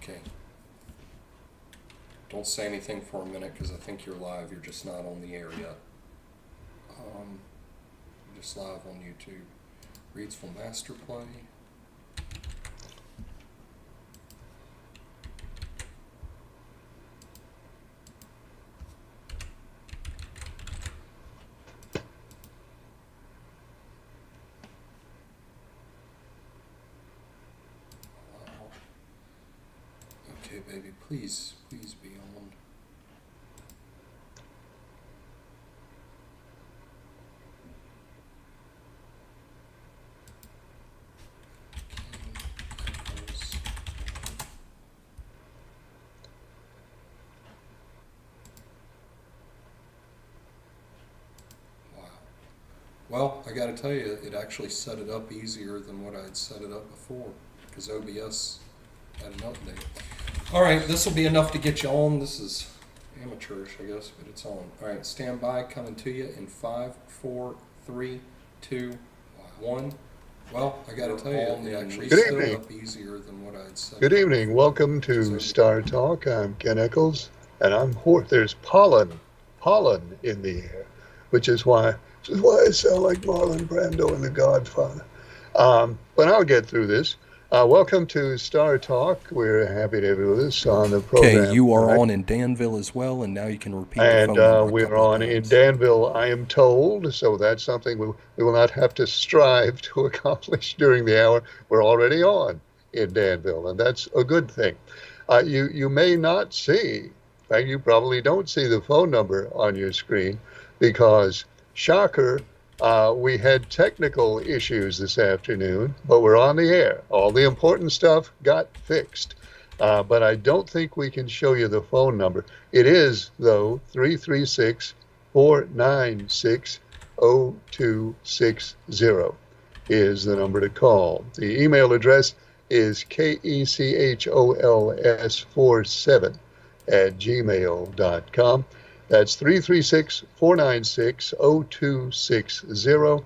Okay. Don't say anything for a minute because I think you're live. You're just not on the air yet. You're just live on YouTube. Reedsville Master Play. Okay, baby, please be on. Echols. Wow. Well, I got to tell you, it actually set it up easier than what I had set it up before because OBS had an update. All right, this will be enough to get you on. This is amateurish, I guess, but it's on. All right, stand by, coming to you in 5, 4, 3, 2, 1. Well, I got to tell you, it actually set it up easier than what I had said. Good evening. Welcome to Star Talk. I'm Ken Echols, and there's pollen in the air, which is why I sound like Marlon Brando in The Godfather. But I'll get through this. Welcome to Star Talk. We're happy to have you with us on the program. Okay, you are on in Danville as well, and now you can repeat the phone number. And we're on in Danville, I am told, so that's something we will not have to strive to accomplish during the hour. We're already on in Danville, and that's a good thing. You may not see, in fact, you probably don't see the phone number on your screen because, shocker, we had technical issues this afternoon, but we're on the air. All the important stuff got fixed. But I don't think we can show you the phone number. It is, though, 336-496-0260 is the number to call. The email address is kechols47@gmail.com. That's 336-496-0260.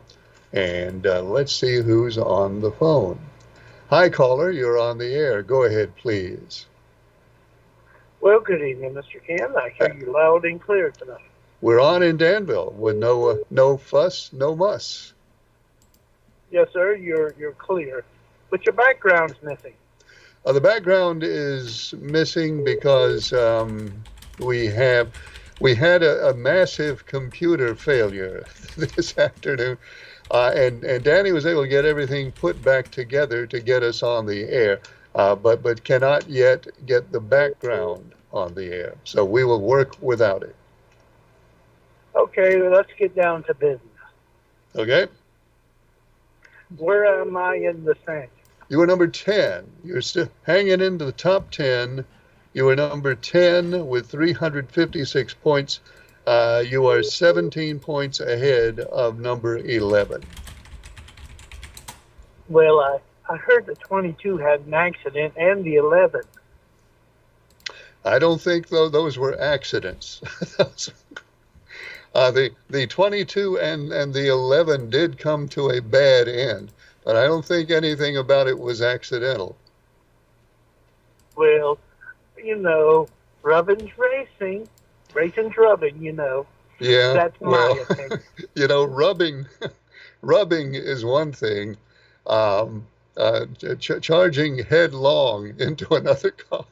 And let's see who's on the phone. Hi, caller. You're on the air. Go ahead, please. Well, good evening, Mr. Ken. I hear you loud and clear tonight. We're on in Danville with no fuss, no muss. Yes, sir. You're clear, but your background's missing. The background is missing because we had a massive computer failure this afternoon. And Danny was able to get everything put back together to get us on the air, but cannot yet get the background on the air. So we will work without it. Okay, well, let's get down to business. Okay? Where am I in the thing? You were number 10. You're still hanging into the top 10. You were number 10 with 356 points. You are 17 points ahead of number 11. Well, I heard the 22 had an accident and the 11. I don't think, though, those were accidents. The 22 and the 11 did come to a bad end, but I don't think anything about it was accidental. Well, rubbing's racing. Racing's rubbing, Yeah. That's my opinion. Rubbing is one thing. Charging headlong into another car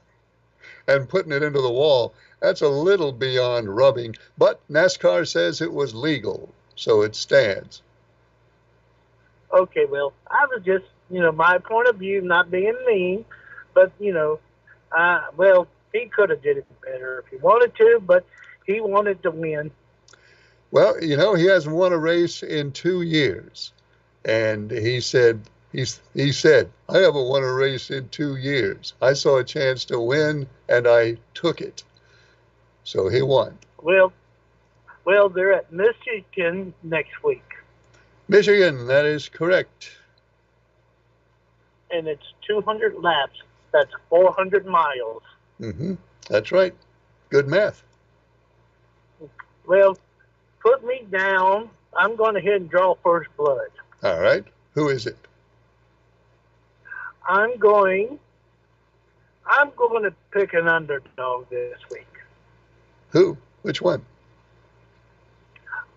and putting it into the wall, that's a little beyond rubbing. But NASCAR says it was legal, so it stands. Okay, well, I was just, my point of view, not being mean, but, well, he could have did it better if he wanted to, but he wanted to win. Well, he hasn't won a race in 2 years. And he said, I haven't won a race in 2 years. I saw a chance to win, and I took it. So he won. Well, they're at Michigan next week. Michigan, that is correct. And it's 200 laps. That's 400 miles. Mm-hmm. That's right. Good math. Well, put me down. I'm going ahead and draw first blood. All right. Who is it? I'm going I'm going to pick an underdog this week. Who? Which one?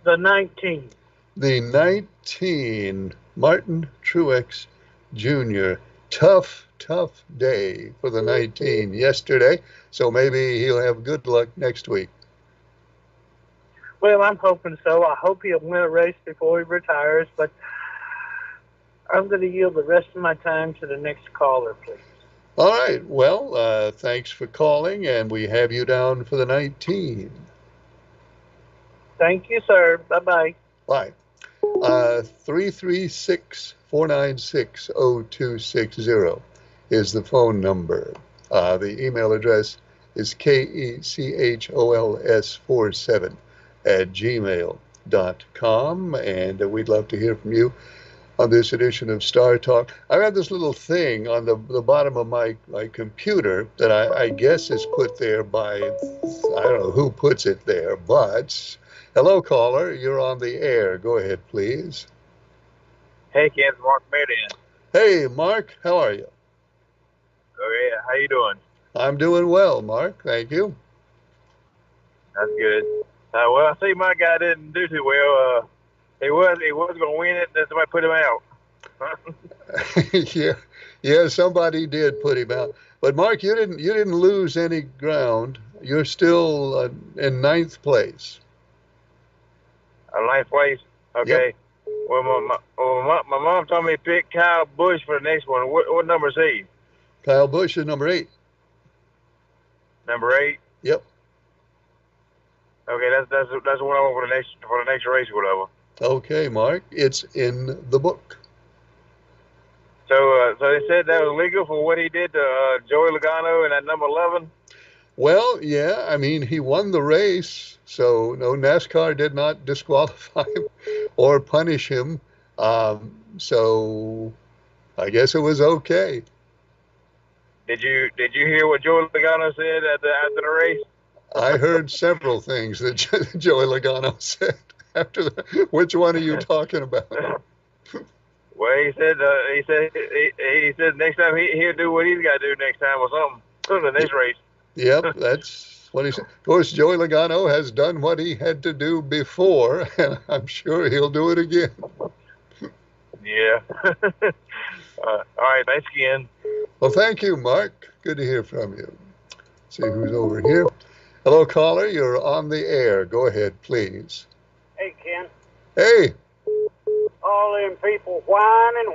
The 19. The 19, Martin Truex Jr. Tough, tough day for the 19 yesterday. So maybe he'll have good luck next week. Well, I'm hoping so. I hope he'll win a race before he retires, but I'm going to yield the rest of my time to the next caller, please. All right. Well, thanks for calling, and we have you down for the 19. Thank you, sir. Bye-bye. Bye. 336-496-0260 is the phone number. The email address is kechols47@gmail.com, and we'd love to hear from you on this edition of Star Talk. I have this little thing on the bottom of my computer that I guess is put there by, I don't know who puts it there, but hello, caller. You're on the air. Go ahead, please. Hey, Ken, Mark Marion. Hey, Mark. How are you? Oh, yeah. How you doing? I'm doing well, Mark. Thank you. That's good. Well, I see my guy didn't do too well. He was going to win it, then somebody put him out. Yeah, somebody did put him out. But Mark, you didn't lose any ground. You're still in ninth place. Ninth place? Okay. Yep. Well, my mom told me to pick Kyle Busch for the next one. What number is he? Kyle Busch is number 8. Number 8? Yep. Okay, that's the one I want for the next race or whatever. Okay, Mark. It's in the book. So they said that was legal for what he did to Joey Logano in that number 11? Well, yeah, I mean, he won the race, so no, NASCAR did not disqualify him or punish him. So I guess it was okay. Did you hear what Joey Logano said after the race? I heard several things that Joey Logano said. Which one are you talking about? Well, he said next time he'll do what he's got to do next time or something. The next race. Yep, that's what he said. Of course, Joey Logano has done what he had to do before, and I'm sure he'll do it again. Yeah. All right, thanks again. Well, thank you, Mark. Good to hear from you. See who's over here. Hello, caller. You're on the air. Go ahead, please. Hey, Ken. Hey. All them people whining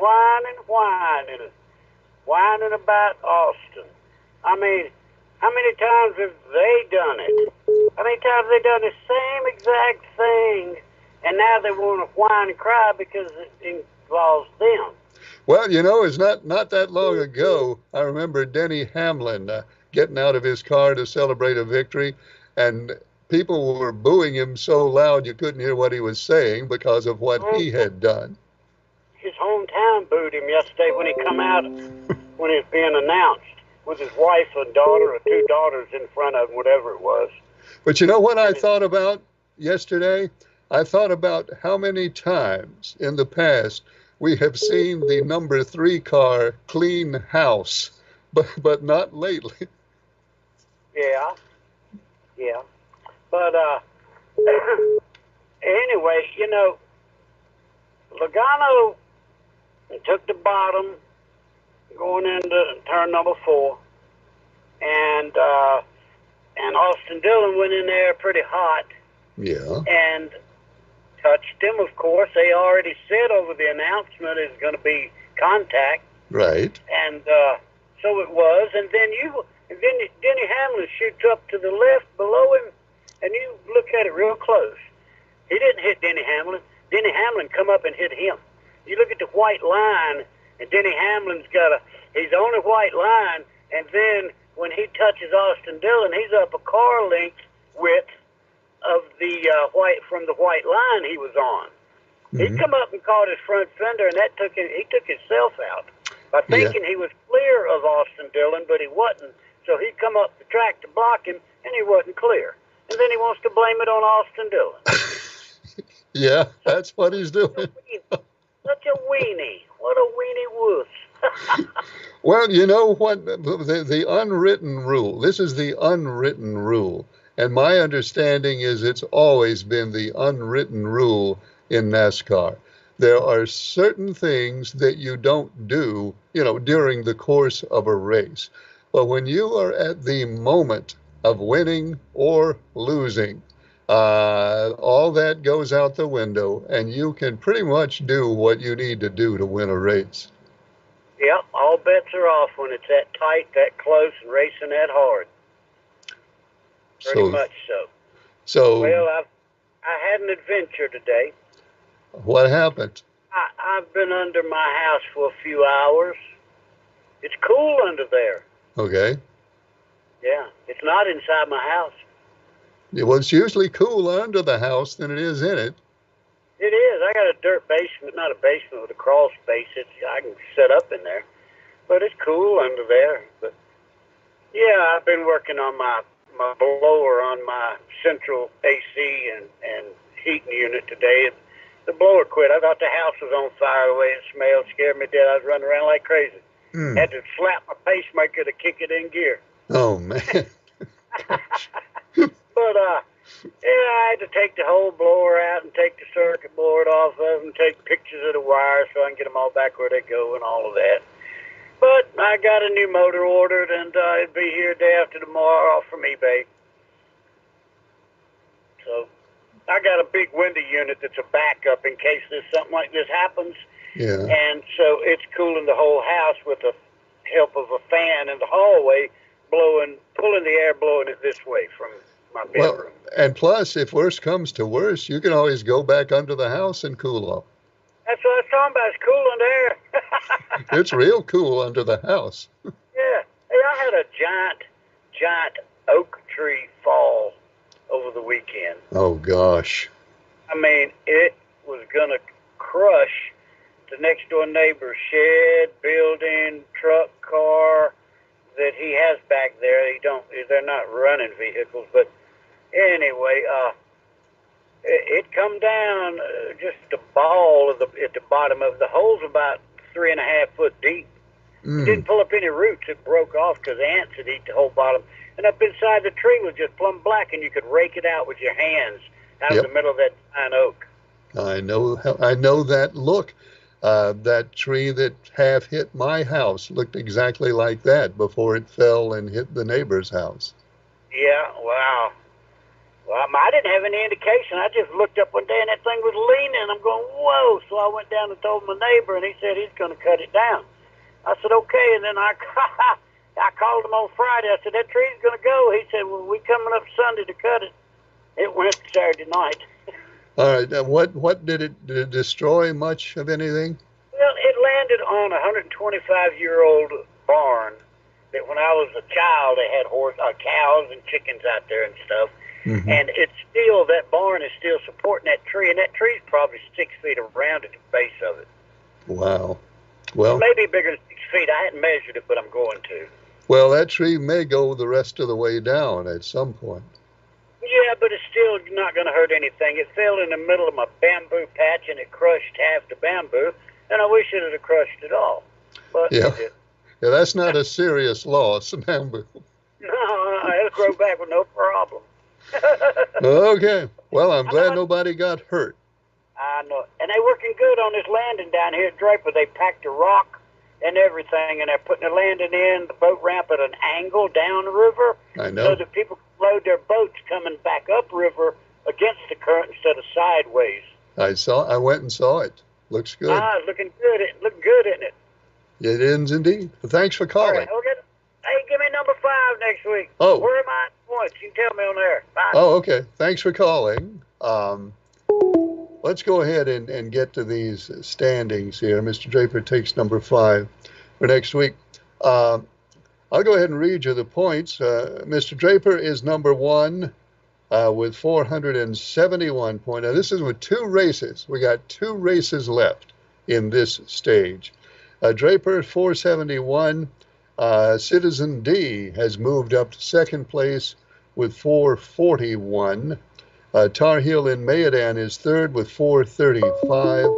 about Austin. I mean, how many times have they done it? How many times have they done the same exact thing, and now they want to whine and cry because it involves them? Well, it's not that long ago. I remember Denny Hamlin getting out of his car to celebrate a victory, and people were booing him so loud you couldn't hear what he was saying because of what he had done. His hometown booed him yesterday when he come out, when it was being announced, with his wife and daughter or 2 daughters in front of him, whatever it was. But you know what I thought about yesterday? I thought about how many times in the past we have seen the number 3 car clean house, but not lately. Yeah. But anyway, Logano took the bottom going into turn number 4, and Austin Dillon went in there pretty hot. Yeah. And touched him. Of course, they already said over the announcement it's going to be contact. Right. And so it was. And then Denny Hamlin shoots up to the left below him, and you look at it real close. He didn't hit Denny Hamlin. Denny Hamlin come up and hit him. You look at the white line, and Denny Hamlin's he's on a white line, and then when he touches Austin Dillon, he's up a car length width of the from the white line he was on. Mm-hmm. He come up and caught his front fender, and he took himself out by thinking he was clear of Austin Dillon, but he wasn't. So he come up the track to block him, and he wasn't clear. And then he wants to blame it on Austin Dillon. Yeah, that's what he's doing. Such a weenie. What a weenie wuss. Well, you know what? The unwritten rule, this is the unwritten rule. And my understanding is it's always been the unwritten rule in NASCAR. There are certain things that you don't do, during the course of a race. But when you are at the moment of winning or losing, all that goes out the window, and you can pretty much do what you need to do to win a race. Yep, all bets are off when it's that tight, that close, and racing that hard. Pretty So, much so. so Well, I had an adventure today. what happened? I've been under my house for a few hours. It's cool under there. Okay. Yeah, it's not inside my house. Well, it's usually cooler under the house than it is in it. It is. I got a dirt basement, not a basement with a crawl space. I can set up in there, but it's cool under there. But yeah, I've been working on my blower on my central AC and heating unit today. The blower quit. I thought the house was on fire the way it smelled. Scared me dead. I was running around like crazy. Had to slap my pacemaker to kick it in gear. Oh, man. But yeah, I had to take the whole blower out and take the circuit board off of them, take pictures of the wires so I can get them all back where they go and all of that. But I got a new motor ordered, and it'll be here day after tomorrow from eBay. So I got a big window unit that's a backup in case there's something like this happens. Yeah. And so it's cooling the whole house with the help of a fan in the hallway, pulling the air, blowing it this way from my bedroom. Well, and plus, if worse comes to worse, you can always go back under the house and cool off. That's what I was talking about. It's cool in there. It's real cool under the house. Yeah. Hey, I had a giant oak tree fall over the weekend. Oh, gosh. I mean, it was going to crush the next door neighbor's shed, building, truck, car that he has back there. They're not running vehicles, but anyway, it come down just a ball at the bottom of the hole's about 3.5 foot deep. It didn't pull up any roots. It broke off because ants had eaten the whole bottom. And up inside the tree was just plumb black, and you could rake it out with your hands out of the middle of that pine oak. I know that look. That tree that half hit my house looked exactly like that before it fell and hit the neighbor's house. Yeah, wow. Well, I didn't have any indication. I just looked up one day, and that thing was leaning. I'm going, whoa. So I went down and told my neighbor, and he said he's going to cut it down. I said, okay. And then I called him on Friday. I said, that tree's going to go. He said, well, we coming up Sunday to cut it. It went Saturday night. All right. Now, what did it destroy much of anything? Well, it landed on a 125-year-old barn that when I was a child, they had cows and chickens out there and stuff. Mm-hmm. And that barn is still supporting that tree, and that tree's probably 6 feet around at the base of it. Wow. Well, maybe bigger than 6 feet. I hadn't measured it, but I'm going to. Well, that tree may go the rest of the way down at some point. Yeah, but it's still not going to hurt anything. It fell in the middle of my bamboo patch, and it crushed half the bamboo, and I wish it had crushed it all. But yeah, that's not a serious loss, bamboo. No, it'll grow back with no problem. Okay. Well, I'm glad nobody got hurt. I know. And they're working good on this landing down here at Draper. They packed a rock and everything, and they're putting the landing in, the boat ramp at an angle down the river. I know. So that people can load their boats coming back upriver against the current instead of sideways. I went and saw it. Looks good. It's looking good. It looked good, isn't it? It is indeed. Well, thanks for calling. All right, okay. Hey, give me number 5 next week. Oh. Where am I at points? You can tell me on there. Bye. Oh, okay. Thanks for calling. Let's go ahead and get to these standings here. Mr. Draper takes number 5 for next week. I'll go ahead and read you the points. Mr. Draper is number 1 with 471 points. Now, this is with 2 races. We got 2 races left in this stage. Draper, 471. Citizen D has moved up to 2nd place with 441. Tar Heel in Mayadan is 3rd with 435.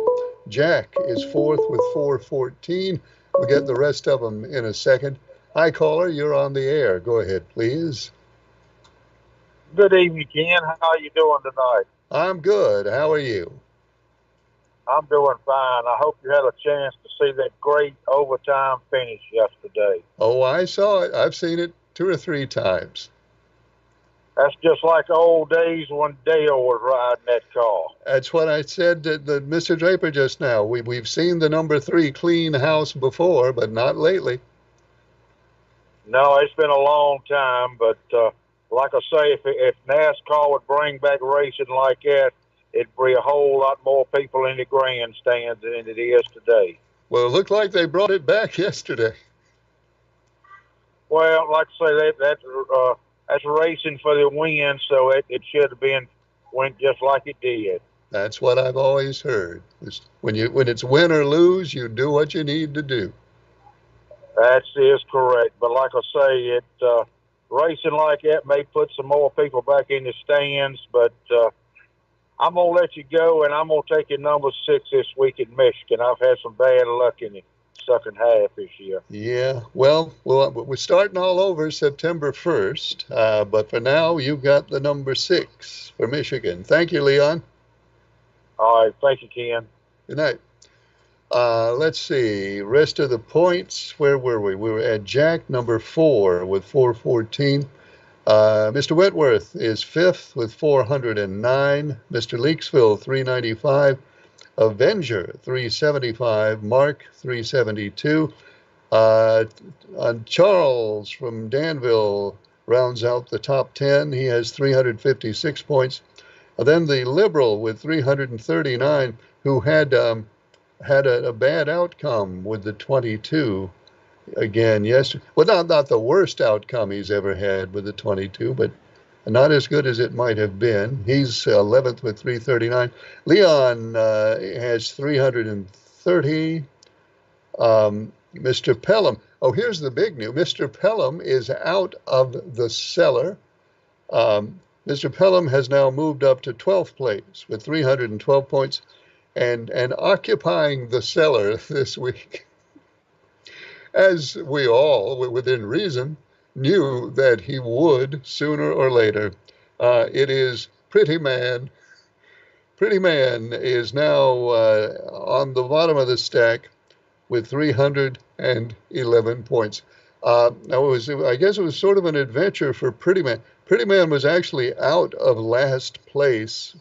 Jack is 4th with 414. We'll get the rest of them in a second. Hi, caller, you're on the air. Go ahead, please. Good evening, Ken. How you doing tonight? I'm good. How are you? I'm doing fine. I hope you had a chance to see that great overtime finish yesterday. Oh, I saw it. I've seen it 2 or 3 times. That's just like the old days when Dale was riding that car. That's what I said to Mr. Draper just now. We've seen the number 3 clean house before, but not lately. No, it's been a long time, but like I say, if NASCAR would bring back racing like that, it'd be a whole lot more people in the grandstands than it is today. Well, it looked like they brought it back yesterday. Well, like I say, that's racing for the win, so it should have went just like it did. That's what I've always heard. When it's win or lose, you do what you need to do. That is correct. But like I say, racing like that may put some more people back in the stands. But I'm gonna let you go, and I'm gonna take your number 6 this week in Michigan. I've had some bad luck in the second half this year. Yeah, well, we're starting all over September 1st, but for now, you've got the number 6 for Michigan. Thank you, Leon. All right, thank you, Ken. Good night. Let's see, rest of the points. Where were we? We were at Jack, number 4 with 414. Mr. Wentworth is 5th with 409. Mr. Leaksville, 395. Avenger, 375. Mark, 372. Charles from Danville rounds out the top 10. He has 356 points. Then the Liberal with 339, who had a bad outcome with the 22 again yesterday. Well, not the worst outcome he's ever had with the 22, but not as good as it might have been. He's 11th with 339. Leon has 330. Mr. Pelham. Oh, here's the big news. Mr. Pelham is out of the cellar. Mr. Pelham has now moved up to 12th place with 312 points and occupying the cellar this week, as we all, within reason, knew that he would sooner or later. It is Pretty Man. Pretty Man is now on the bottom of the stack with 311 points. Now I guess it was sort of an adventure for Pretty Man. Pretty Man was actually out of last place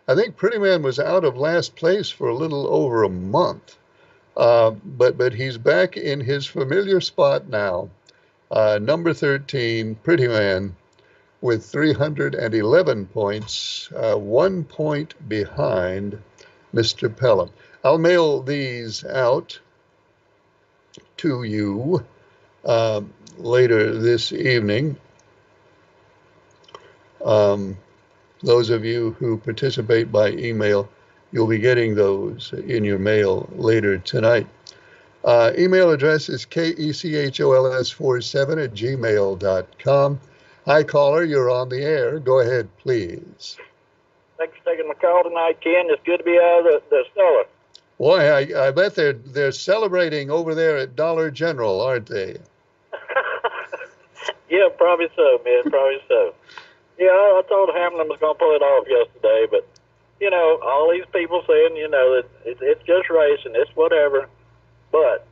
I think Pretty Man was out of last place for a little over a month. But he's back in his familiar spot now. Number 13, Pretty Man, with 311 points, 1 point behind Mr. Pelham. I'll mail these out to you later this evening. Those of you who participate by email, you'll be getting those in your mail later tonight. Email address is kechols47@gmail.com. Hi, caller, you're on the air. Go ahead, please. Thanks for taking my call tonight, Ken. It's good to be out of the cellar. Boy, I bet they're celebrating over there at Dollar General, aren't they? Yeah, probably so, man. Probably so. Yeah, I told Hamlin was going to pull it off yesterday, but, all these people saying, that it's just racing, it's whatever. But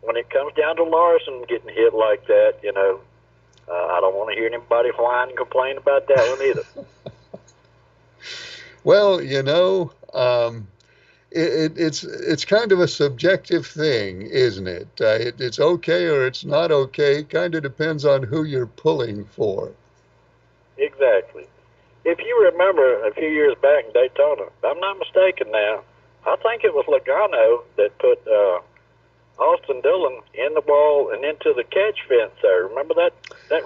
when it comes down to Larson getting hit like that, I don't want to hear anybody whine and complain about that one either. Well, it's kind of a subjective thing, isn't it? It's okay or it's not okay. Kind of depends on who you're pulling for. Exactly. If you remember a few years back in Daytona, if I'm not mistaken now, I think it was Logano that put Austin Dillon in the wall and into the catch fence there. Remember that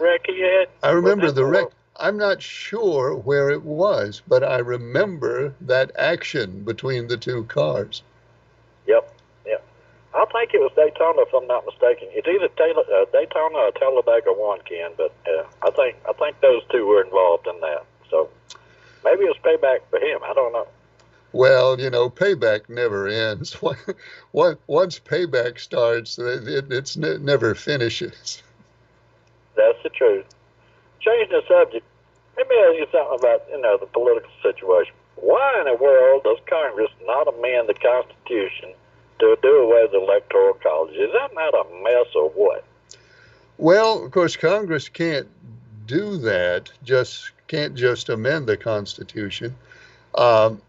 wreck he had? I remember the wreck. I'm not sure where it was, but I remember that action between the two cars. Yep. I think it was Daytona, if I'm not mistaken. It's either Daytona or Talladega one, Ken, but I think those two were involved in that. So maybe it's payback for him. I don't know. Well, payback never ends. Once payback starts, it's never finishes. That's the truth. Changing the subject, let me ask you something about, the political situation. Why in the world does Congress not amend the Constitution to do away with the Electoral College? Is that not a mess or what? Well, of course, Congress can't do that. Can't just amend the Constitution. Um,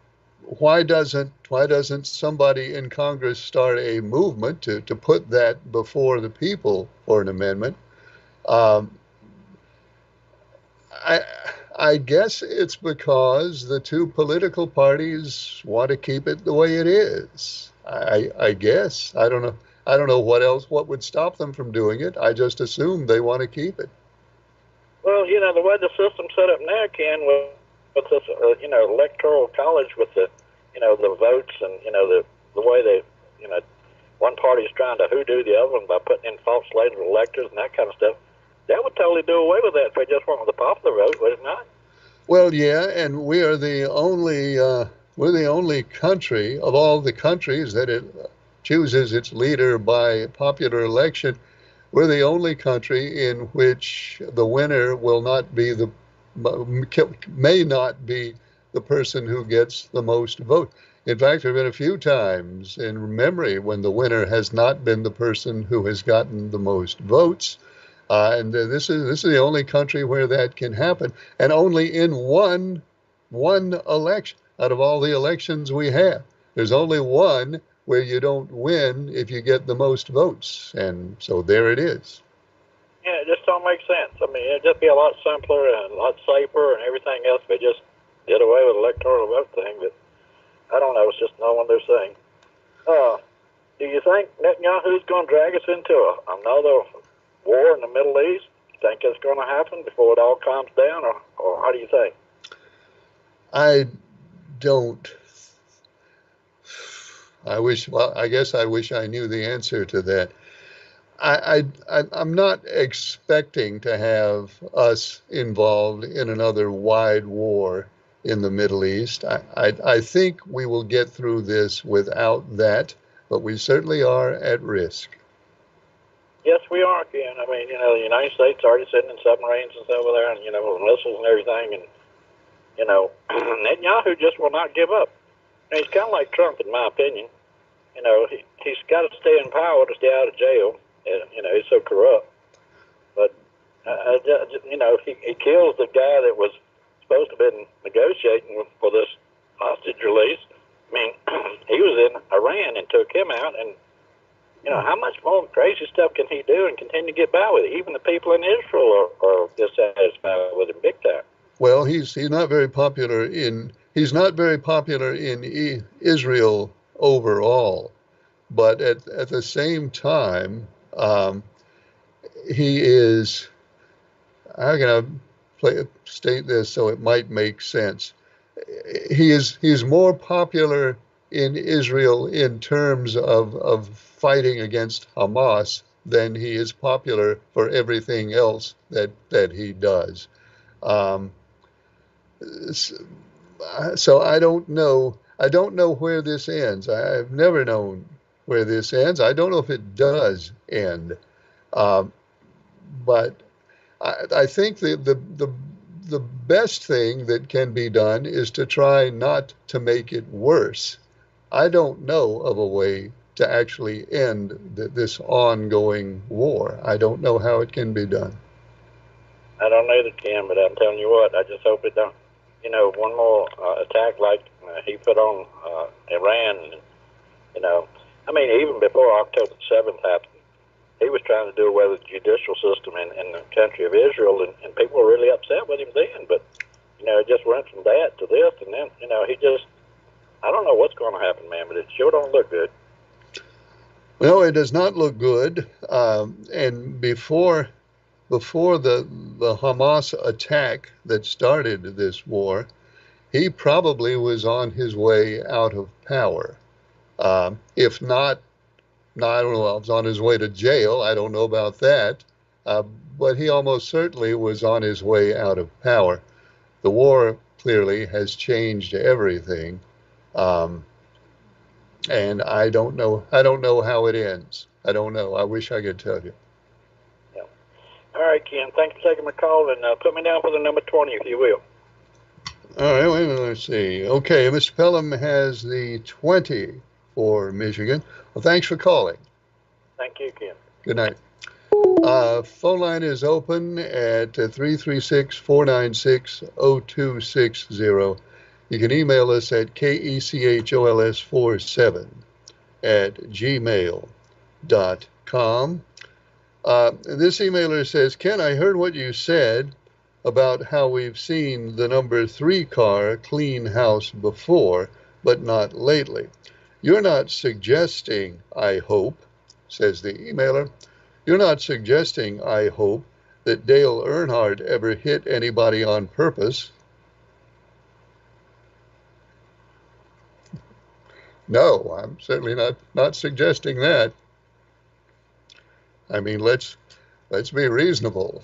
why doesn't somebody in Congress start a movement to put that before the people for an amendment? Um, I I guess it's because the two political parties want to keep it the way it is. I guess I don't know what would stop them from doing it. I just assume they want to keep it. Well, the way the system's set up now, Ken, with this, Electoral College with the votes and, the way they, one party's trying to hoodoo the other one by putting in false slated electors and that kind of stuff. That would totally do away with that if they just went with the popular vote, would it not? Well, yeah, and we're the only country of all the countries that it chooses its leader by popular election. We're the only country in which the winner will not be may not be the person who gets the most vote. In fact, there have been a few times in memory when the winner has not been the person who has gotten the most votes. And this is the only country where that can happen, and only in one election out of all the elections we have. There's only one where you don't win if you get the most votes, and so there it is. Yeah, it just don't make sense. I mean, it'd just be a lot simpler and a lot safer and everything else if they just did away with the electoral vote thing. But I don't know. It's just not one of their things. Do you think Netanyahu's going to drag us into another war in the Middle East? You think it's going to happen before it all calms down, or how do you think? I don't. I guess I wish I knew the answer to that. I'm not expecting to have us involved in another wide war in the Middle East. I think we will get through this without that, but we certainly are at risk. Yes, we are, Ken. I mean, the United States already sending submarines and stuff over there, and with missiles and everything, and Netanyahu just will not give up. And he's kind of like Trump, in my opinion. He's got to stay in power to stay out of jail. And, he's so corrupt. But he kills the guy that was supposed to have been negotiating for this hostage release. I mean, he was in Iran and took him out, and how much more crazy stuff can he do and continue to get by with it? Even the people in Israel are dissatisfied with him big time. Well, he's not very popular in Israel overall, but at the same time, he is. How can state this so it might make sense? He's more popular in Israel in terms of fighting against Hamas than he is popular for everything else that he does. Um, so I don't know. I don't know where this ends. I've never known where this ends. I don't know if it does end. Um, but I think the best thing that can be done is to try not to make it worse. I don't know of a way to actually end this ongoing war. I don't know how it can be done. I don't either, Ken, but I'm telling you what, I just hope it don't. One more attack like he put on Iran. I mean, even before October 7th happened, he was trying to do away with the judicial system in the country of Israel, and people were really upset with him then. But, it just went from that to this, and then, I don't know what's going to happen, man, but it sure don't look good. Well, it does not look good. And before the Hamas attack that started this war, he probably was on his way out of power. If not, no, I don't know, was on his way to jail. I don't know about that. But he almost certainly was on his way out of power. The war clearly has changed everything. Um, and I don't know. I don't know how it ends. I don't know. I wish I could tell you. Yeah. All right, Ken. Thanks for taking my call, and put me down for the number 20 if you will. All right. Wait a minute. Let's see. Okay, Mr. Pelham has the 20 for Michigan. Well, thanks for calling. Thank you, Ken. Good night. Phone line is open at 336-496-0260. You can email us at kechols47@gmail.com. This emailer says, Ken, I heard what you said about how we've seen the number 3 car clean house before, but not lately. You're not suggesting, I hope, says the emailer, you're not suggesting, I hope, that Dale Earnhardt ever hit anybody on purpose. No, I'm certainly not suggesting that. I mean, let's be reasonable.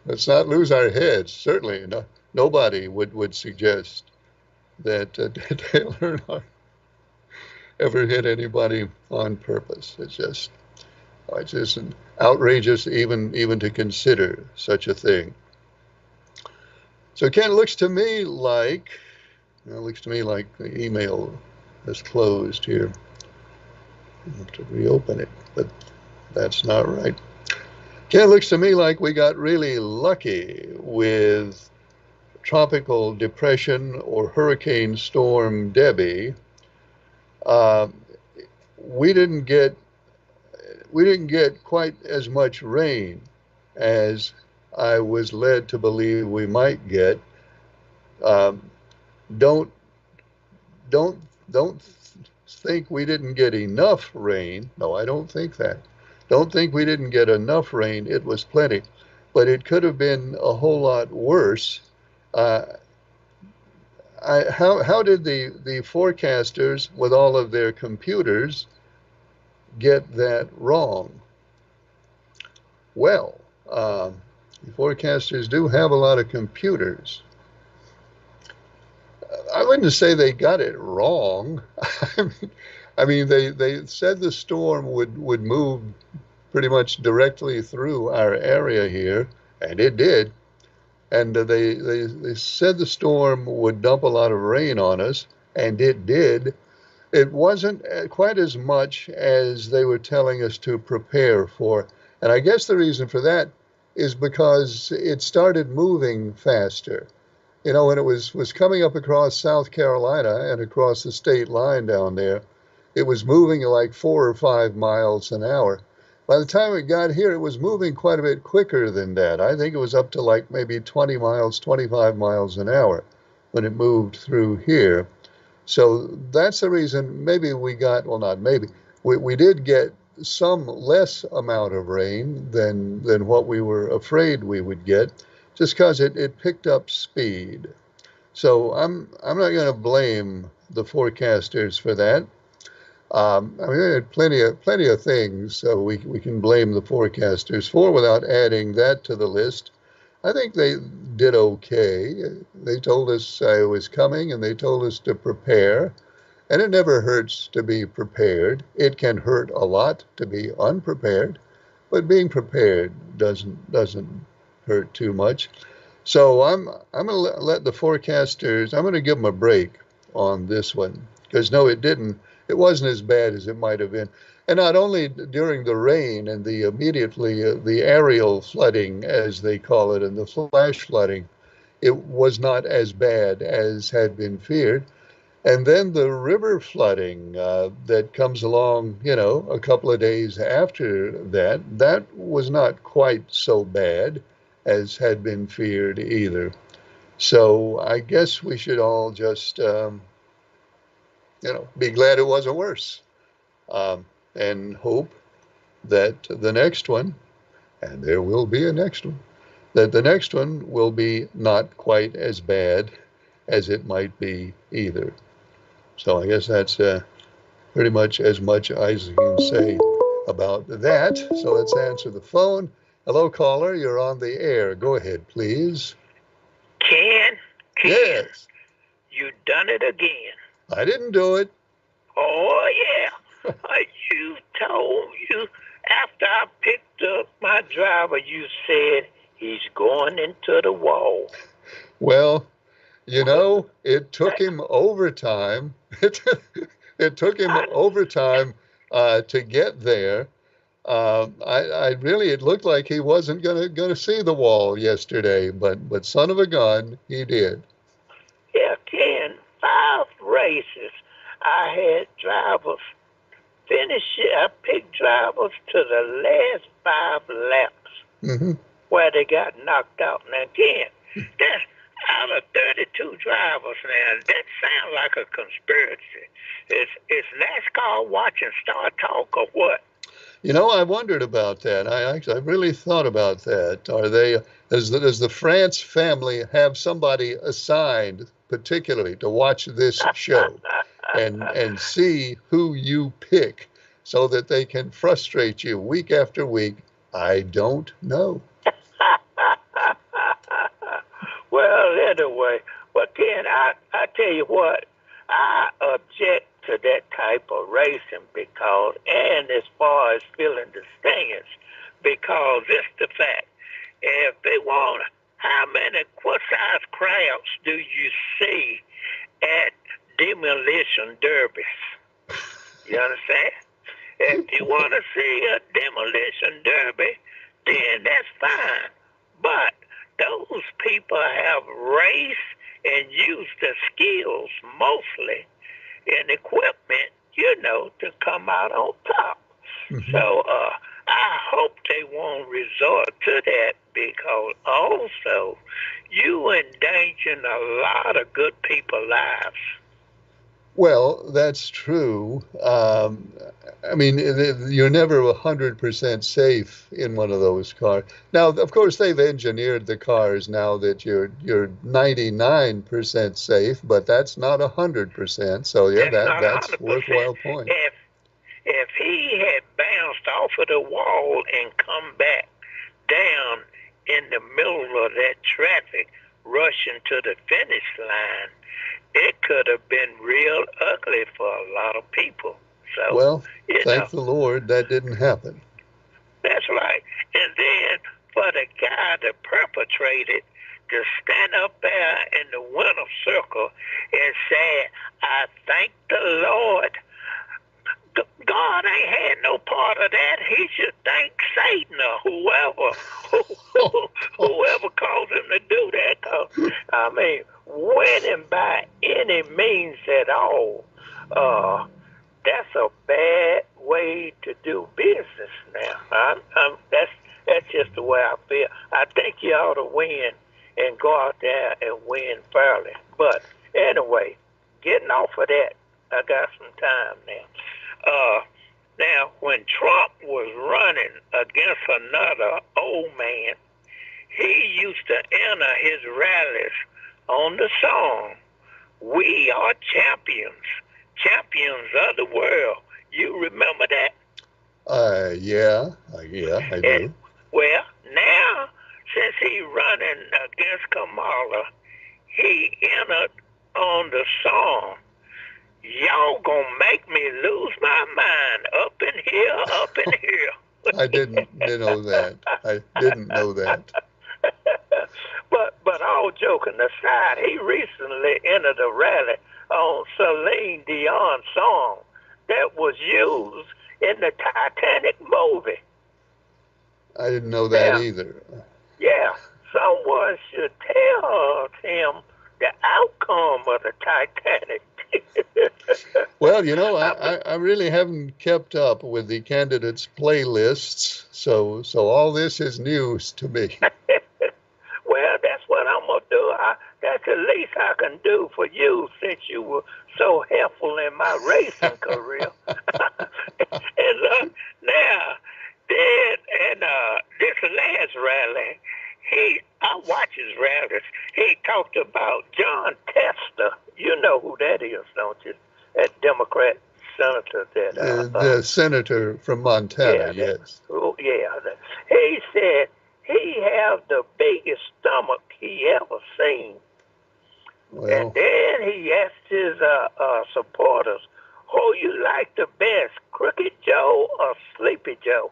let's not lose our heads. Certainly, nobody would suggest that Dale Earnhardt ever hit anybody on purpose. It's just outrageous even to consider such a thing. So Ken, it looks to me like the email is closed here. I have to reopen it, but that's not right. Ken, it looks to me like we got really lucky with tropical depression or hurricane storm Debbie. We didn't get quite as much rain as I was led to believe we might get. Don't don't think we didn't get enough rain. No, I don't think that. Don't think we didn't get enough rain. It was plenty, but it could have been a whole lot worse. Uh, how did the forecasters with all of their computers get that wrong? Well, the forecasters do have a lot of computers. I wouldn't say they got it wrong. I mean, they said the storm would move pretty much directly through our area here, and it did. And they said the storm would dump a lot of rain on us, and it did. It wasn't quite as much as they were telling us to prepare for. And I guess the reason for that is because it started moving faster. You know, when it was coming up across South Carolina and across the state line down there, it was moving at like 4 or 5 miles an hour. By the time it got here, it was moving quite a bit quicker than that. I think it was up to like maybe 20 miles, 25 miles an hour when it moved through here. So that's the reason maybe we got, well, not maybe, we did get some less amount of rain than what we were afraid we would get, just because it picked up speed. So I'm not going to blame the forecasters for that. I mean, there are plenty of things we can blame the forecasters for without adding that to the list. I think they did okay. They told us it was coming, and they told us to prepare. And it never hurts to be prepared. It can hurt a lot to be unprepared, but being prepared doesn't hurt too much. So I'm going to let the forecasters. I'm going to give them a break on this one, because no, it didn't. It wasn't as bad as it might have been. And not only during the rain and the immediately the aerial flooding, as they call it, and the flash flooding, it was not as bad as had been feared. And then the river flooding that comes along, you know, a couple of days after that was not quite so bad as had been feared either. So I guess we should all just, be glad it wasn't worse, and hope that the next one, and there will be a next one, that the next one will be not quite as bad as it might be either. So I guess that's pretty much as much as you can say about that. So let's answer the phone. Hello, caller. You're on the air. Go ahead, please. Ken? Yes. You done it again. I didn't do it. Oh, yeah. You told you, after I picked up my driver, you said he's going into the wall. Well, it took him overtime. It took him overtime to get there. I really, it looked like he wasn't gonna see the wall yesterday, but son of a gun, he did. Yeah, Ken, 5 races. I had drivers finish it. I picked drivers to the last 5 laps Hmm. where they got knocked out. Now, Ken, that's out of 32 drivers now. That sounds like a conspiracy. Is NASCAR watching Star Talk or what? I wondered about that. I really thought about that. Does the France family have somebody assigned particularly to watch this show and see who you pick so that they can frustrate you week after week? I don't know. Well, anyway, but Ken, I tell you what, I object to that type of racing because, and as far as filling the stands, because it's the fact, if they want, what size crowds do you see at demolition derbies? You understand? If you want to see a demolition derby, then that's fine. But those people have raced and used their skills mostly and equipment, to come out on top. Mhm. So I hope they won't resort to that because also you endangering a lot of good people's lives. Well, that's true. I mean, you're never 100% safe in one of those cars. Now, of course, they've engineered the cars now that you're 99% safe, but that's not 100%. So yeah, That's not that's 100%. worthwhile point. If he had bounced off of the wall and come back down in the middle of that traffic, rushing to the finish line, it could have been real ugly for a lot of people. So, Well, you know, thank the Lord that didn't happen. that's right. And then for the guy that perpetrated to stand up there in the winner's circle and say, I thank the Lord. God ain't had no part of that. He should thank Satan or whoever caused him to do that. 'Cause, I mean, winning by any means at all, that's a bad way to do business. Now, that's just the way I feel. I think you ought to win and go out there and win fairly. But anyway, getting off of that, I got some time now. Now, when Trump was running against another old man, he used to enter his rallies on the song, We Are Champions, Champions of the World. You remember that? Yeah, I do. Well, now, since he running against Kamala, he entered on the song, Y'all gonna make me lose my mind up in here. I didn't know that. I didn't know that. But all joking aside, he recently entered a rally on Celine Dion's song that was used in the Titanic movie. I didn't know that Yeah. either. Yeah, someone should tell him the outcome of the Titanic. Well, I really haven't kept up with the candidates' playlists, so all this is news to me. Well, that's what I'm gonna do. That's the least I can do for you since you were so helpful in my racing career. And now, then, and this last rally, I watch his rallies. He talked about John Tester. You know who that is, don't you? That Democrat senator that. The senator from Montana, yes. He said he have the biggest stomach he ever seen. Well, And then he asked his supporters, who you like the best, Crooked Joe or Sleepy Joe?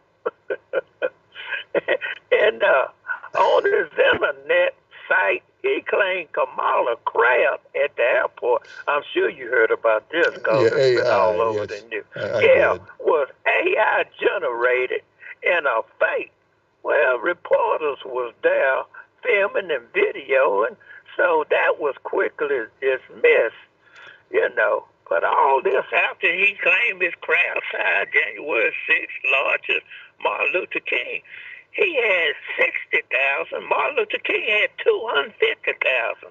And on his internet site, he claimed Kamala Crab at the airport. I'm sure you heard about this because yeah, it's been AI, all over the yes, news. I Yeah, did. was AI generated and a fake. Well, reporters was there filming and videoing, so that was quickly dismissed, you know. But all this after he claimed his crowd size January 6th, largest Martin Luther King. He had 60,000. Martin Luther King had 250,000.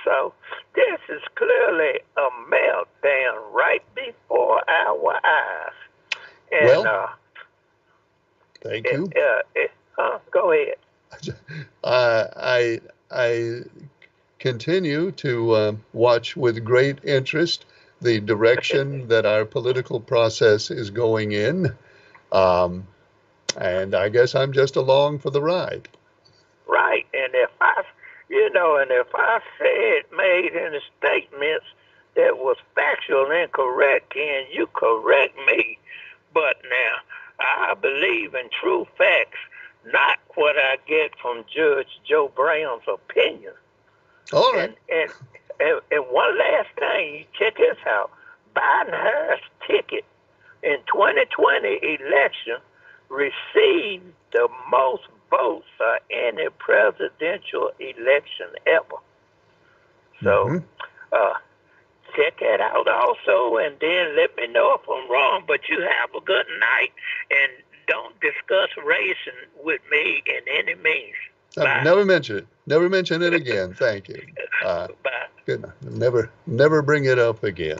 So this is clearly a meltdown right before our eyes. And Well, thank you. go ahead. I continue to watch with great interest the direction that our political process is going in. Um, and I guess I'm just along for the ride. Right. And if I said made any statements that was factual incorrect, can you correct me? But now I believe in true facts, not what I get from Judge Joe Brown's opinion. All right. And one last thing, check this out. Biden-Harris ticket in 2020 election received the most votes of any presidential election ever. So check that out also, and then let me know if I'm wrong. But you have a good night, and don't discuss race with me in any means. Bye. Never mention it. Never mention it again. Thank you. Bye. Good. Never bring it up again.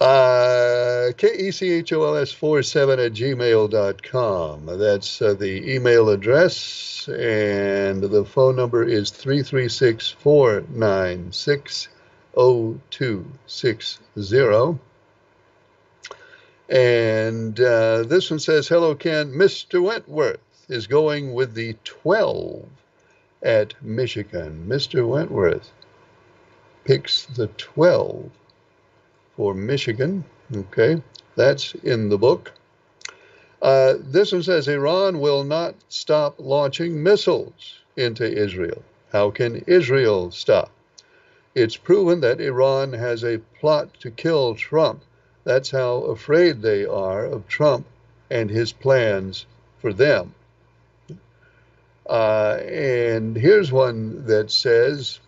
KECHOLS47@gmail.com. That's the email address, and the phone number is 336-496-0260. And this one says, hello, Ken. Mr. Wentworth is going with the 12 at Michigan. Mr. Wentworth picks the 12 for Michigan. Okay, that's in the book. This one says Iran will not stop launching missiles into Israel. How can Israel stop? It's proven that Iran has a plot to kill Trump. That's how afraid they are of Trump and his plans for them. And here's one that says,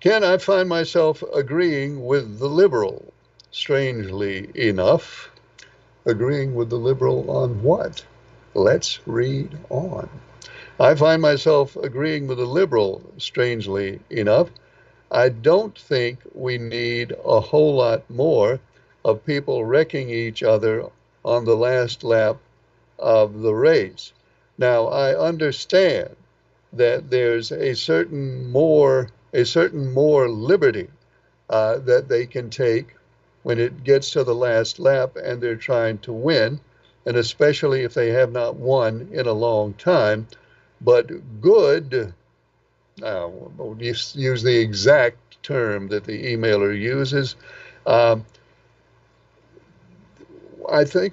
Ken, I find myself agreeing with the liberal. Strangely enough, agreeing with the liberal on what? Let's read on. I find myself agreeing with the liberal, strangely enough. I don't think we need a whole lot more of people wrecking each other on the last lap of the race. Now, I understand that there's a certain more liberty that they can take when it gets to the last lap and they're trying to win, and especially if they have not won in a long time. But good, we'll use the exact term that the emailer uses. I think,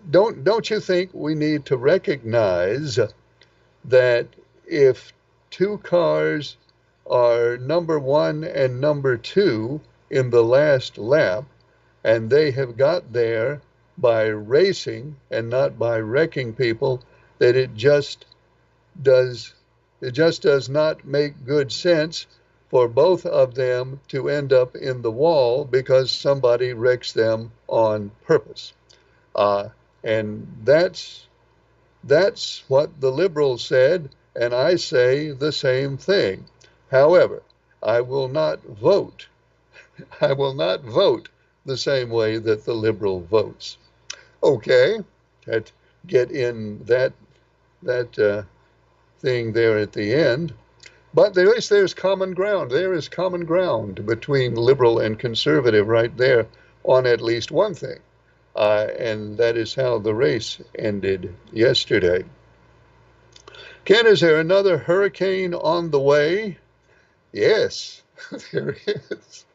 don't you think we need to recognize that if two cars are number one and number two in the last lap, and they have got there by racing and not by wrecking people, that it just does not make good sense for both of them to end up in the wall because somebody wrecks them on purpose. And that's what the liberals said, and I say the same thing. However, I will not vote the same way that the liberal votes. Okay, get in that thing there at the end. But at least there's common ground. There is common ground between liberal and conservative right there on at least one thing. And that is how the race ended yesterday. Ken, is there another hurricane on the way? Yes, there is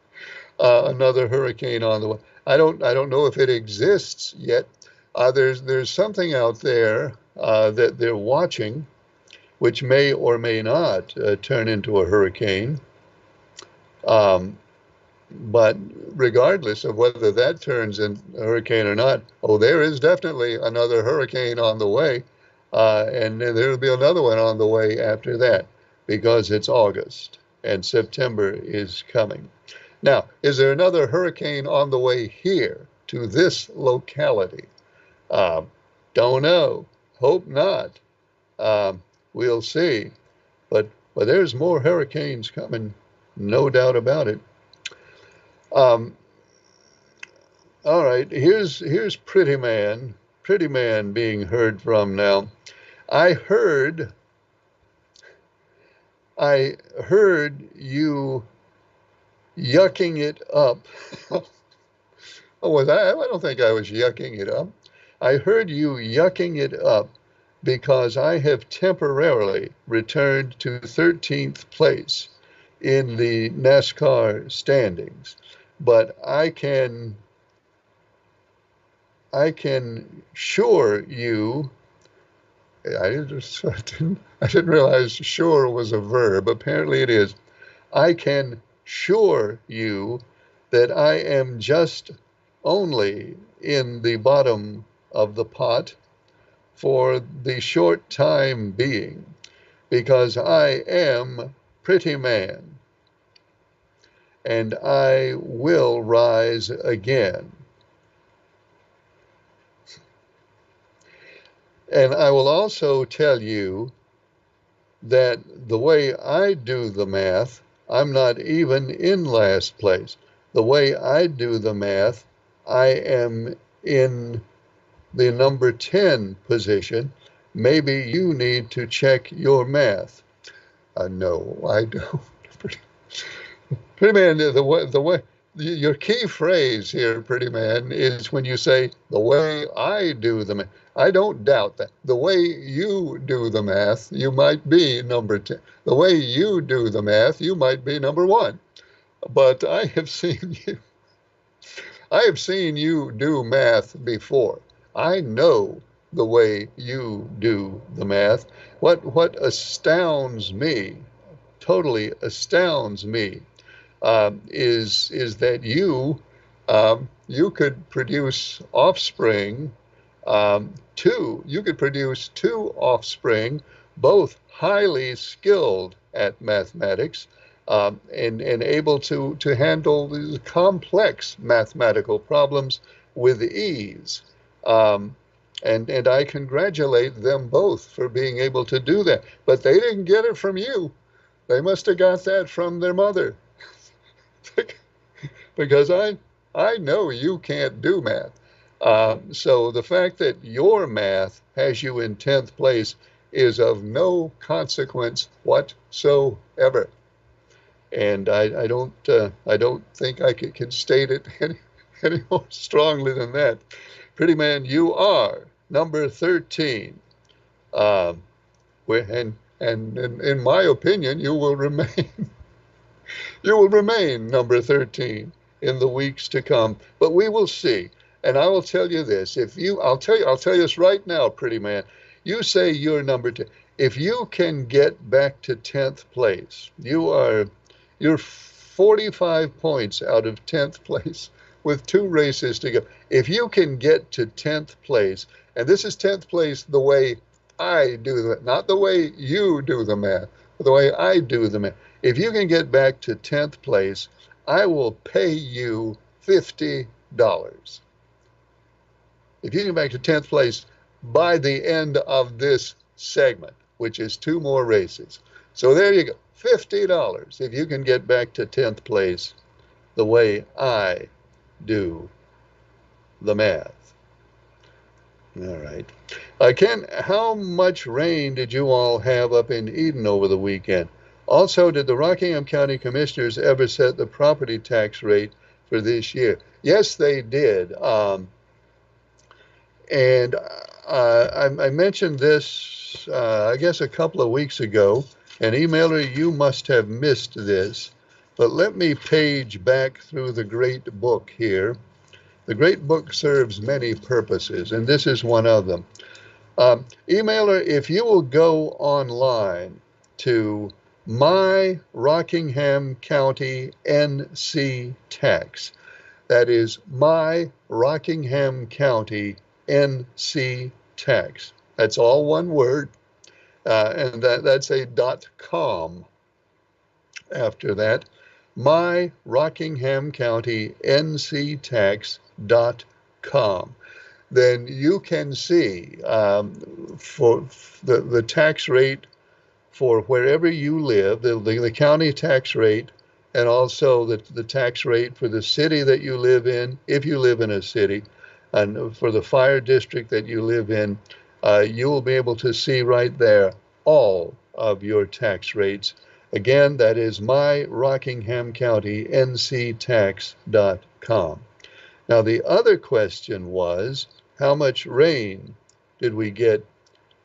another hurricane on the way. I don't know if it exists yet. There's something out there that they're watching, which may or may not turn into a hurricane. Um, but regardless of whether that turns into a hurricane or not, oh, there is definitely another hurricane on the way, and then there'll be another one on the way after that, because it's August and September is coming. Now, is there another hurricane on the way here to this locality? Um, don't know. Hope not. Um, we'll see. But there's more hurricanes coming, no doubt about it. Um, all right, here's Pretty Man being heard from now. I heard I heard you yucking it up. Oh, was I? I don't think I was yucking it up. I heard you yucking it up because I have temporarily returned to 13th place in the NASCAR standings. But I can assure you, I didn't realize sure was a verb. Apparently it is. I can assure you that I am just only in the bottom of the pot for the short time being, because I am Pretty Man and I will rise again. And I will also tell you that the way I do the math, I'm not even in last place. The way I do the math, I am in the number 10 position. Maybe you need to check your math. No, I don't. Pretty Man, the way, your key phrase here, Pretty Man, is when you say, the way I do the math. I don't doubt that. The way you do the math, you might be number 10. The way you do the math, you might be number 1. But I have seen you do math before. I know the way you do the math. What astounds me, totally astounds me, is that you could produce offspring, you could produce two offspring, both highly skilled at mathematics, and able to handle these complex mathematical problems with ease. Um, and I congratulate them both for being able to do that. But they didn't get it from you. They must have got that from their mother. Because I know you can't do math. So the fact that your math has you in 10th place is of no consequence whatsoever. And I don't think I can state it any more strongly than that. Pretty Man, you are number 13. Um, and in my opinion, you will remain you will remain number 13 in the weeks to come. But we will see. And I will tell you this: I'll tell you this right now, Pretty Man. You say you're number 10. If you can get back to 10th place, you're 45 points out of 10th place with 2 races to go. If you can get to 10th place, and this is 10th place the way I do it, not the way you do the math, but the way I do the math. If you can get back to 10th place, I will pay you $50. If you get back to 10th place by the end of this segment, which is 2 more races. So there you go, $50 if you can get back to 10th place the way I do the math. All right. Ken, how much rain did you all have up in Eden over the weekend? Also, did the Rockingham County Commissioners ever set the property tax rate for this year? Yes, they did. And I mentioned this, I guess, a couple of weeks ago. And emailer, you must have missed this, but let me page back through the great book here. The great book serves many purposes, and this is one of them. Emailer, if you will go online to My Rockingham County NC Tax, that is My Rockingham County NC Tax. That's all one word, and that's a .com after that. My Rockingham County NC Tax.com. Then you can see for the tax rate for wherever you live, the county tax rate, and also the tax rate for the city that you live in, if you live in a city, and for the fire district that you live in, you will be able to see right there all of your tax rates. Again, that is My Rockingham County NCTax.com. Now, the other question was, how much rain did we get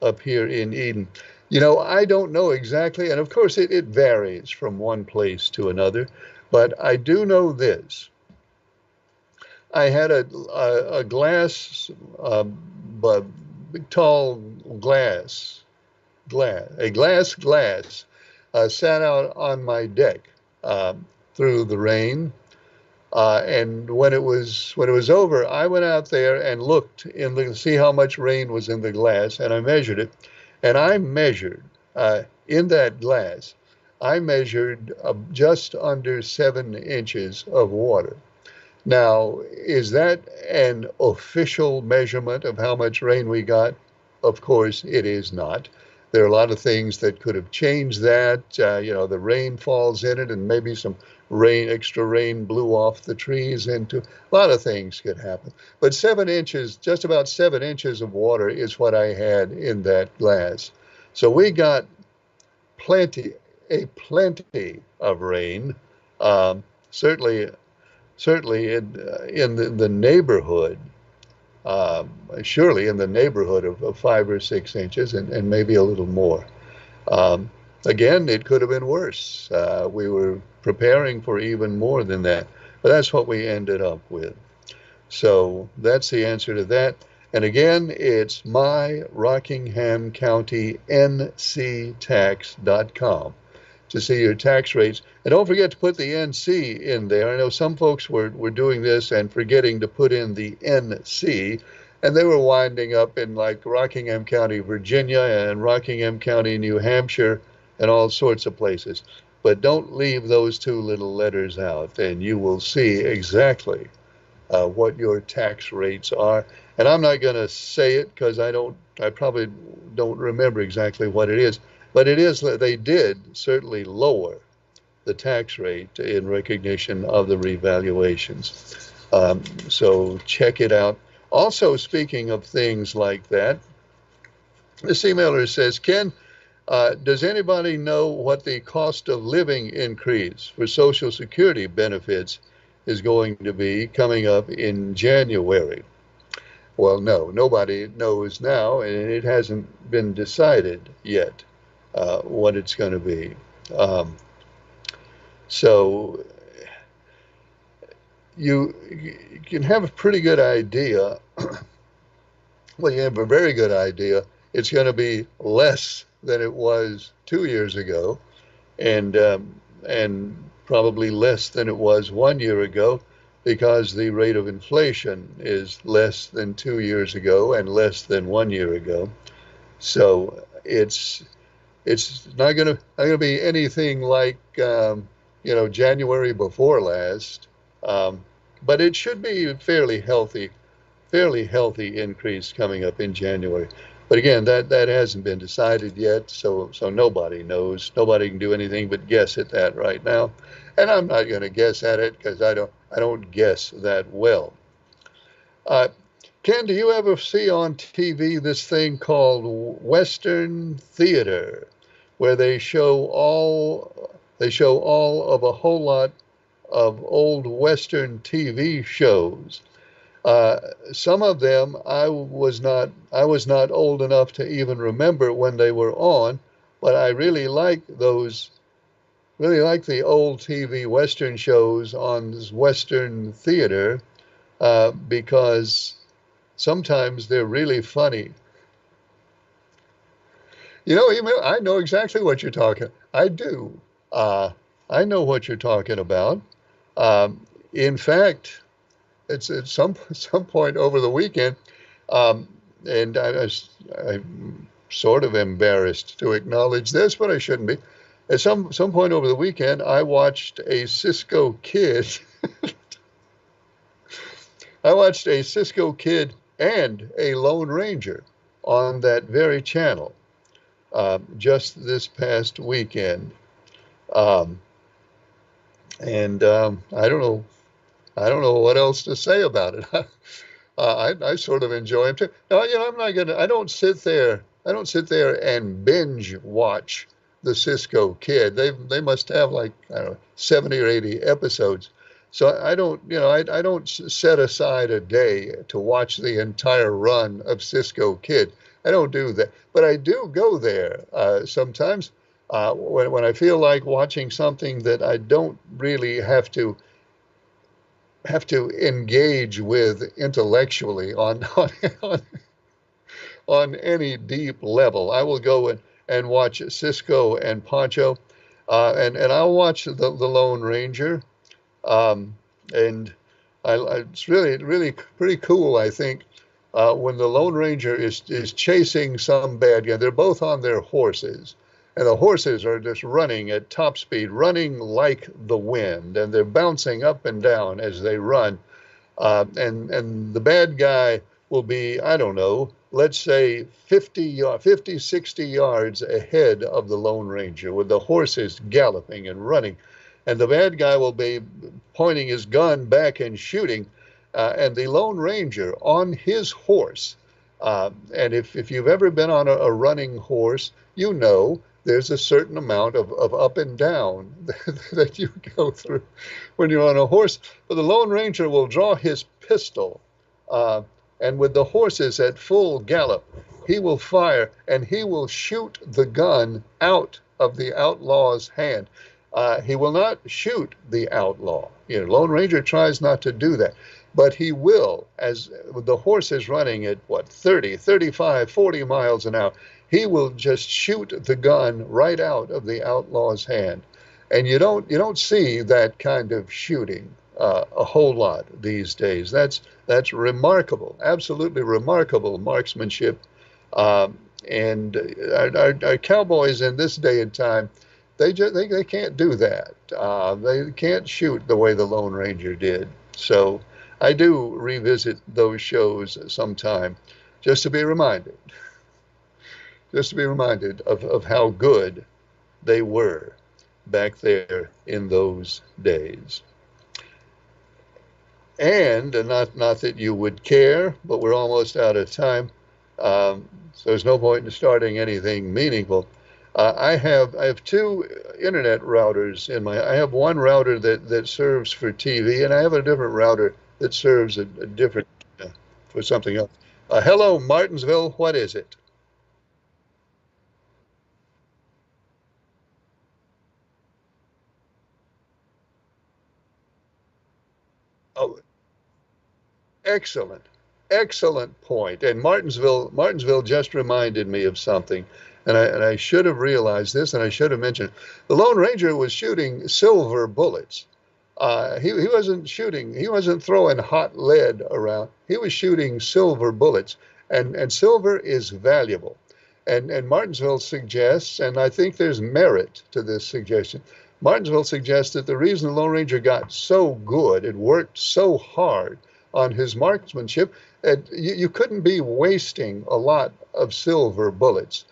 up here in Eden? I don't know exactly, and of course it varies from one place to another, but I do know this. I had a glass, big tall glass, sat out on my deck through the rain. And when it was over, I went out there and looked to see how much rain was in the glass, and I measured it. And I measured in that glass, I measured just under 7 inches of water. Now, is that an official measurement of how much rain we got? Of course, it is not. There are a lot of things that could have changed that. The rain falls in it, and maybe some extra rain blew off the trees into a lot of things could happen. But 7 inches, just about 7 inches of water is what I had in that glass. So we got plenty of rain. Certainly in the neighborhood. Surely in the neighborhood of 5 or 6 inches, and maybe a little more. Again, it could have been worse. We were preparing for even more than that, but that's what we ended up with. So that's the answer to that. And again, it's My Rockingham County NCTax.com to see your tax rates. And don't forget to put the NC in there. I know some folks were doing this and forgetting to put in the NC, and they were winding up in like Rockingham County, Virginia, and Rockingham County, New Hampshire, and all sorts of places. But don't leave those 2 little letters out, and you will see exactly what your tax rates are. And I'm not going to say it because I probably don't remember exactly what it is. But they did certainly lower the tax rate in recognition of the revaluations. So check it out. Also, speaking of things like that, this emailer says, Ken, does anybody know what the cost of living increase for Social Security benefits is going to be coming up in January? Well, no, nobody knows now, and it hasn't been decided yet. What it's going to be. So you can have a pretty good idea. Well, you have a very good idea. It's going to be less than it was 2 years ago, and probably less than it was 1 year ago, because the rate of inflation is less than 2 years ago and less than 1 year ago. So it's not going to be anything like January before last, but it should be a fairly healthy increase coming up in January. But again, that hasn't been decided yet, so nobody knows. Nobody can do anything but guess at that right now, and I'm not going to guess at it because I don't guess that well. Ken, do you ever see on TV this thing called Western theater, where they show all of a whole lot of old Western TV shows? Some of them I was not old enough to even remember when they were on, but I really like the old TV Western shows on this Western theater because sometimes they're really funny. I know exactly what you're talking. I do. Uh, I know what you're talking about. In fact, it's at some point over the weekend, um, and I'm sort of embarrassed to acknowledge this, but I shouldn't be. At some point over the weekend, I watched a Cisco Kid. I watched a Cisco Kid and a Lone Ranger on that very channel just this past weekend. Um, and I don't know what else to say about it. I sort of enjoy them too. Now, I'm not gonna. I don't sit there. I don't sit there and binge watch the Cisco Kid. They must have like I don't know 70 or 80 episodes. So I don't. I don't set aside a day to watch the entire run of Cisco Kid. I don't do that. But I do go there sometimes when I feel like watching something that I don't really have to engage with intellectually on any deep level. I will go and watch Cisco and Pancho, and I'll watch the Lone Ranger, um, and it's really pretty cool. I think when the Lone Ranger is chasing some bad guy, they're both on their horses. And the horses are just running at top speed, running like the wind, and they're bouncing up and down as they run. And the bad guy will be, I don't know, let's say 50, 60 yards ahead of the Lone Ranger with the horses galloping and running. And the bad guy will be pointing his gun back and shooting. And the Lone Ranger on his horse. And if you've ever been on a running horse, you know there's a certain amount of up and down that you go through when you're on a horse. But the Lone Ranger will draw his pistol, and with the horses at full gallop, he will fire and he will shoot the gun out of the outlaw's hand. He will not shoot the outlaw. Lone Ranger tries not to do that. But he will, as the horse is running at 30, 35, 40 miles an hour, he will just shoot the gun right out of the outlaw's hand. And you don't see that kind of shooting a whole lot these days. That's remarkable, absolutely remarkable marksmanship. And our cowboys in this day and time, they can't do that. They can't shoot the way the Lone Ranger did. So I do revisit those shows sometime just to be reminded, of how good they were back there in those days. And not that you would care, but we're almost out of time. So there's no point in starting anything meaningful. I have two internet routers I have one router that serves for TV, and I have a different router that serves a different for something else. Hello, Martinsville. What is it? Oh, excellent, excellent point. And Martinsville just reminded me of something, and I should have realized this, and I should have mentioned. The Lone Ranger was shooting silver bullets. He wasn't shooting. He wasn't throwing hot lead around. He was shooting silver bullets, and silver is valuable. And Martinsville suggests, and I think there's merit to this suggestion. Martinsville suggests that the reason the Lone Ranger got so good and worked so hard on his marksmanship, you couldn't be wasting a lot of silver bullets.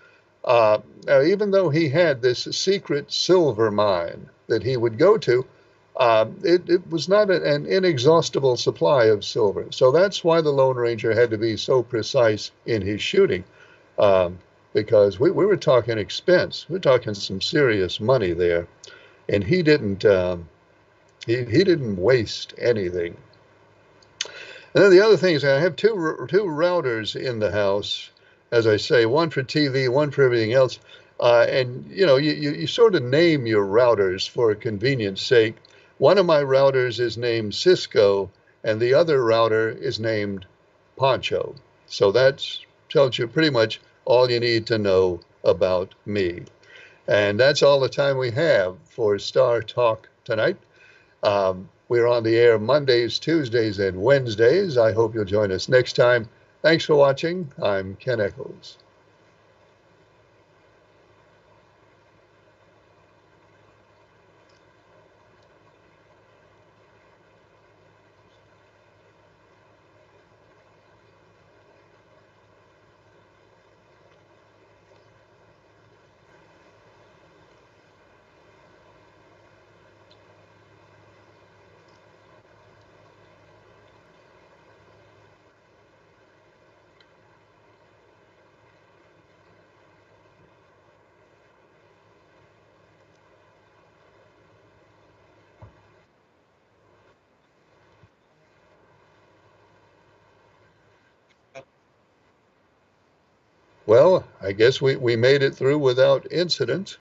Now, even though he had this secret silver mine that he would go to, it was not an inexhaustible supply of silver. So that's why the Lone Ranger had to be so precise in his shooting, because we were talking expense. We're talking some serious money there, and he didn't waste anything. And then the other thing is I have two routers in the house, as I say, one for TV, one for everything else. And you sort of name your routers for convenience sake. One of my routers is named Cisco, and the other router is named Poncho. So that tells you pretty much all you need to know about me. And that's all the time we have for Star Talk tonight. We're on the air Mondays, Tuesdays, and Wednesdays. I hope you'll join us next time. Thanks for watching. I'm Ken Echols. Well, I guess we made it through without incident.